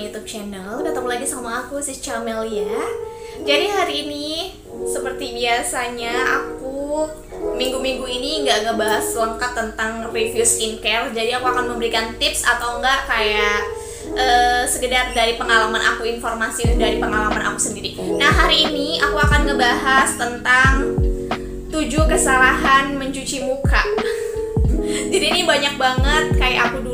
YouTube channel. Ketemu lagi sama aku, Sis Camelia. Jadi hari ini seperti biasanya aku minggu-minggu ini nggak ngebahas lengkap tentang review skincare. Jadi aku akan memberikan tips atau enggak kayak sekedar dari pengalaman aku, informasi dari pengalaman aku sendiri. Nah hari ini aku akan ngebahas tentang 7 kesalahan mencuci muka. Jadi ini banyak banget, kayak aku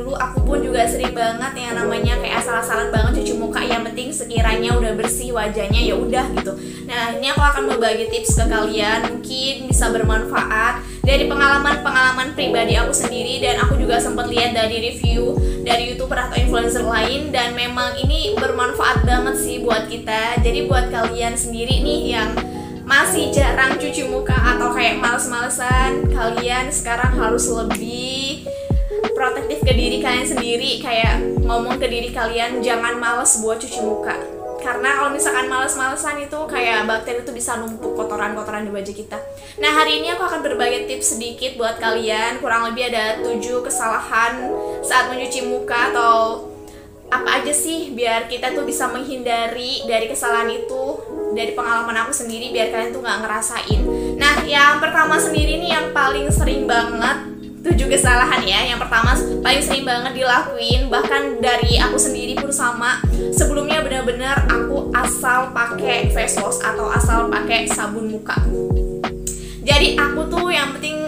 pun juga sering banget yang namanya kayak asal-asalan banget cuci muka. Yang penting sekiranya udah bersih wajahnya ya udah gitu. Nah ini aku akan berbagi tips ke kalian, mungkin bisa bermanfaat dari pengalaman pribadi aku sendiri, dan aku juga sempat lihat dari review dari YouTuber atau influencer lain, dan memang ini bermanfaat banget sih buat kita. Jadi buat kalian sendiri nih yang masih jarang cuci muka atau kayak males-malesan, kalian sekarang harus lebih protektif ke diri kalian sendiri. Kayak ngomong ke diri kalian, jangan males buat cuci muka. Karena kalau misalkan males-malesan itu kayak bakteri itu bisa numpuk kotoran-kotoran di wajah kita. Nah hari ini aku akan berbagi tips sedikit buat kalian. Kurang lebih ada 7 kesalahan saat mencuci muka, atau apa aja sih biar kita tuh bisa menghindari dari kesalahan itu. Dari pengalaman aku sendiri biar kalian tuh nggak ngerasain. Nah yang pertama sendiri nih yang paling sering banget, 7 kesalahan ya. Yang pertama paling sering banget dilakuin, bahkan dari aku sendiri pun sama. Sebelumnya benar-benar aku asal pakai face wash atau asal pakai sabun muka. Jadi aku tuh yang penting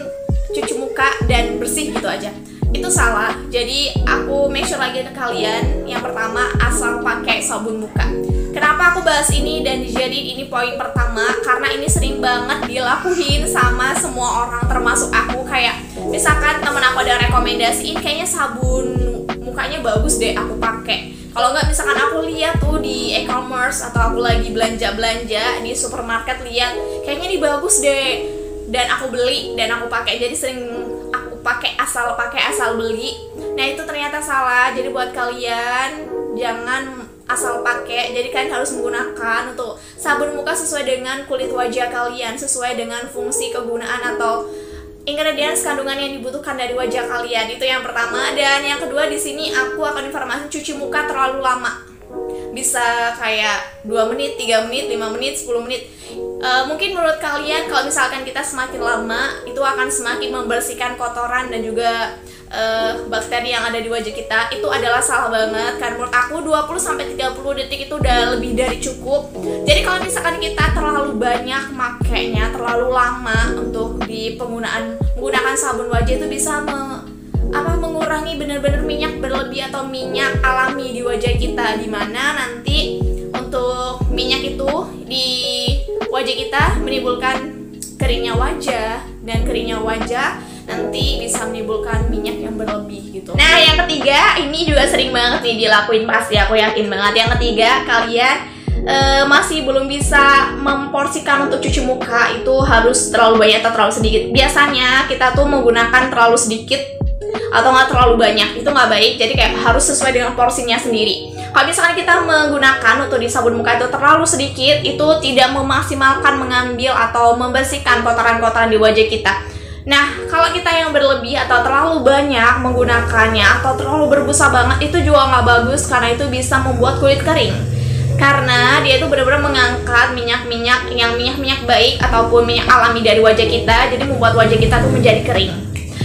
cuci muka dan bersih gitu aja. Itu salah. Jadi aku make sure lagi ke kalian. Yang pertama, asal pakai sabun muka. Kenapa aku bahas ini dan dijadiin ini poin pertama? Karena ini sering banget dilakuin sama semua orang, termasuk aku. Kayak misalkan temen aku ada rekomendasiin, kayaknya sabun mukanya bagus deh, aku pakai. Kalau nggak, misalkan aku lihat tuh di e-commerce atau aku lagi belanja di supermarket, lihat kayaknya ini bagus deh, dan aku beli dan aku pakai. Jadi sering aku pakai asal beli. Nah itu ternyata salah. Jadi buat kalian jangan asal pakai. Jadi kalian harus menggunakan untuk sabun muka sesuai dengan kulit wajah kalian, sesuai dengan fungsi kegunaan atau ingredients kandungan yang dibutuhkan dari wajah kalian. Itu yang pertama. Dan yang kedua, di sini aku akan informasi cuci muka terlalu lama. Bisa kayak 2 menit, 3 menit, 5 menit, 10 menit. Mungkin menurut kalian kalau misalkan kita semakin lama itu akan semakin membersihkan kotoran dan juga bakteri yang ada di wajah kita. Itu adalah salah banget. Karena menurut aku 20-30 detik itu udah lebih dari cukup. Jadi kalau misalkan kita terlalu banyak makainya, terlalu lama untuk di menggunakan sabun wajah, itu bisa mengurangi benar-benar minyak berlebih atau minyak alami di wajah kita, dimana nanti untuk minyak itu di wajah kita menimbulkan keringnya wajah, dan keringnya wajah nanti bisa menimbulkan minyak yang berlebih gitu. Nah yang ketiga, ini juga sering banget nih dilakuin, pasti aku yakin banget. Yang ketiga, kalian masih belum bisa memporsikan untuk cuci muka itu harus terlalu banyak atau terlalu sedikit. Biasanya kita tuh menggunakan terlalu sedikit atau nggak terlalu banyak, itu nggak baik. Jadi kayak harus sesuai dengan porsinya sendiri. Kalau misalkan kita menggunakan untuk di sabun muka itu terlalu sedikit, itu tidak memaksimalkan mengambil atau membersihkan kotoran-kotoran di wajah kita. Nah, kalau kita yang berlebih atau terlalu banyak menggunakannya atau terlalu berbusa banget, itu juga nggak bagus, karena itu bisa membuat kulit kering. Karena dia itu benar-benar mengangkat minyak-minyak yang minyak baik ataupun minyak alami dari wajah kita, jadi membuat wajah kita tuh menjadi kering.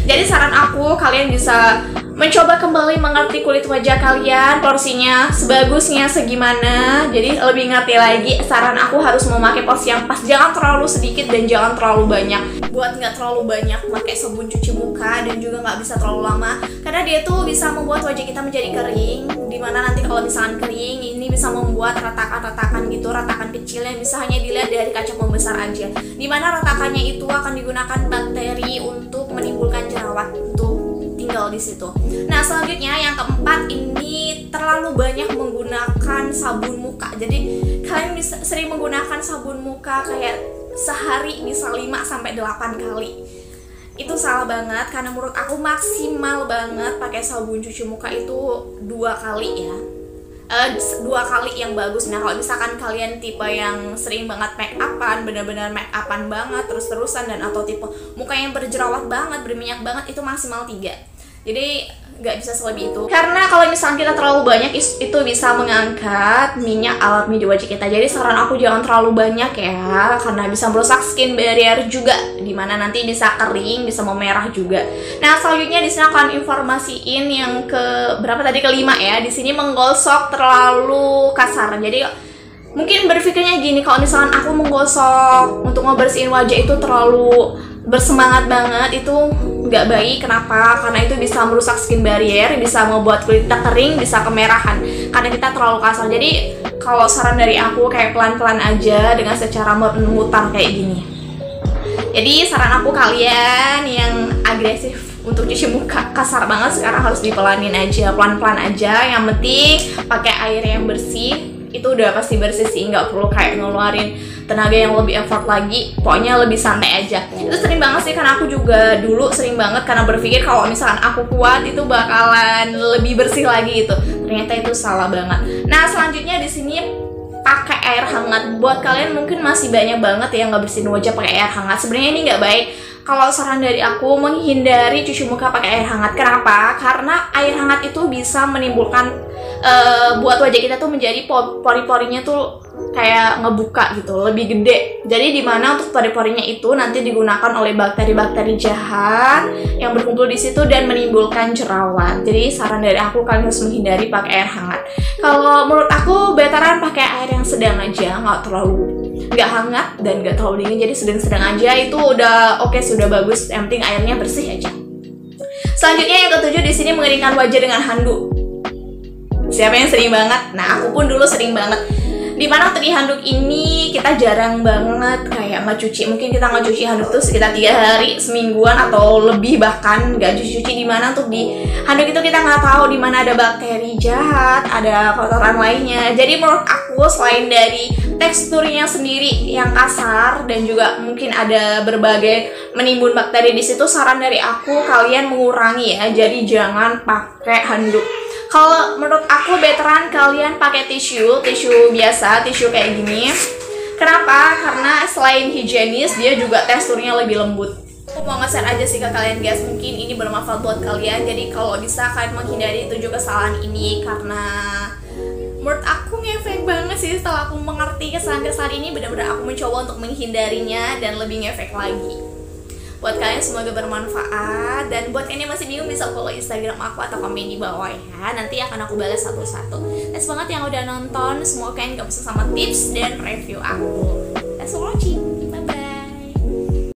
Jadi saran aku, kalian bisa mencoba kembali mengerti kulit wajah kalian, porsinya sebagusnya segimana. Jadi lebih ngerti lagi. Saran aku harus memakai porsi yang pas, jangan terlalu sedikit dan jangan terlalu banyak. Buat nggak terlalu banyak pakai sabun cuci muka, dan juga nggak bisa terlalu lama, karena dia tuh bisa membuat wajah kita menjadi kering, dimana nanti kalau misalkan kering ini bisa membuat retakan-retakan gitu, retakan kecil yang bisa hanya dilihat dari kaca pembesar aja, dimana retakannya itu akan digunakan bakteri untuk menimbulkan jerawat untuk tinggal di situ. Nah selanjutnya yang keempat, ini terlalu banyak menggunakan sabun muka. Jadi kalian bisa sering menggunakan sabun muka kayak sehari bisa 5-8 kali. Itu salah banget, karena menurut aku maksimal banget pakai sabun cuci muka itu 2 kali ya. 2 kali yang bagus. Nah kalau misalkan kalian tipe yang sering banget make upan, benar-benar make upan banget terus-terusan, dan atau tipe muka yang berjerawat banget, berminyak banget, itu maksimal 3. Jadi nggak bisa selebih itu, karena kalau misalnya kita terlalu banyak itu bisa mengangkat minyak alami di wajah kita. Jadi saran aku jangan terlalu banyak ya, karena bisa merusak skin barrier juga, dimana nanti bisa kering, bisa memerah juga. Nah selanjutnya di sini akan informasiin yang ke berapa tadi, kelima ya. Di sini menggosok terlalu kasar. Jadi mungkin berpikirnya gini, kalau misalkan aku menggosok untuk ngebersihin wajah itu terlalu bersemangat banget, itu nggak baik. Kenapa? Karena itu bisa merusak skin barrier, bisa membuat kulit kita kering, bisa kemerahan karena kita terlalu kasar. Jadi kalau saran dari aku kayak pelan-pelan aja dengan secara memutar kayak gini. Jadi saran aku, kalian yang agresif untuk cuci muka kasar banget sekarang harus dipelanin aja, pelan-pelan aja. Yang penting pakai air yang bersih, itu udah pasti bersih sih, nggak perlu kayak ngeluarin tenaga yang lebih effort lagi. Pokoknya lebih santai aja. Itu sering banget sih, karena aku juga dulu sering banget karena berpikir kalau misalkan aku kuat itu bakalan lebih bersih lagi gitu. Ternyata itu salah banget. Nah selanjutnya di sini pakai air hangat. Buat kalian mungkin masih banyak banget yang nggak bersihin wajah pakai air hangat. Sebenarnya ini nggak baik. Kalau saran dari aku, menghindari cuci muka pakai air hangat. Kenapa? Karena air hangat itu bisa menimbulkan buat wajah kita tuh menjadi pori-porinya tuh kayak ngebuka gitu, lebih gede. Jadi dimana untuk pori-porinya itu nanti digunakan oleh bakteri-bakteri jahat yang berkumpul di situ dan menimbulkan jerawat. Jadi saran dari aku, kalian harus menghindari pakai air hangat. Kalau menurut aku betaran pakai air yang sedang aja, nggak hangat dan nggak terlalu dingin. Jadi sedang-sedang aja, itu udah oke, sudah bagus. Yang penting airnya bersih aja. Selanjutnya yang ketujuh di sini, mengeringkan wajah dengan handuk. Siapa yang sering banget? Nah aku pun dulu sering banget. Dimana untuk di handuk ini kita jarang banget kayak ngecuci. Mungkin kita ngecuci handuk tuh sekitar 3 hari, semingguan atau lebih bahkan nggak cuci-cuci. Dimana untuk di handuk itu kita nggak tahu dimana ada bakteri jahat, ada kotoran lainnya. Jadi menurut aku selain dari teksturnya sendiri yang kasar dan juga mungkin ada berbagai menimbun bakteri di situ, saran dari aku kalian mengurangi ya. Jadi jangan pakai handuk. Kalau menurut aku betteran kalian pakai tisu biasa, tisu kayak gini. Kenapa? Karena selain higienis, dia juga teksturnya lebih lembut. Aku mau nge-share aja sih ke kalian guys, mungkin ini bermanfaat buat kalian. Jadi kalau bisa kalian menghindari 7 kesalahan ini, karena menurut aku ngefek banget sih. Setelah aku mengerti kesalahan-kesalahan ini, benar-benar aku mencoba untuk menghindarinya dan lebih ngefek lagi. Buat kalian semoga bermanfaat, dan buat kalian yang masih bingung bisa follow Instagram aku atau komen di bawah ya. Nanti akan aku balas satu-satu. Thanks banget yang udah nonton, semoga kalian gak bosan sama tips dan review aku. That's all.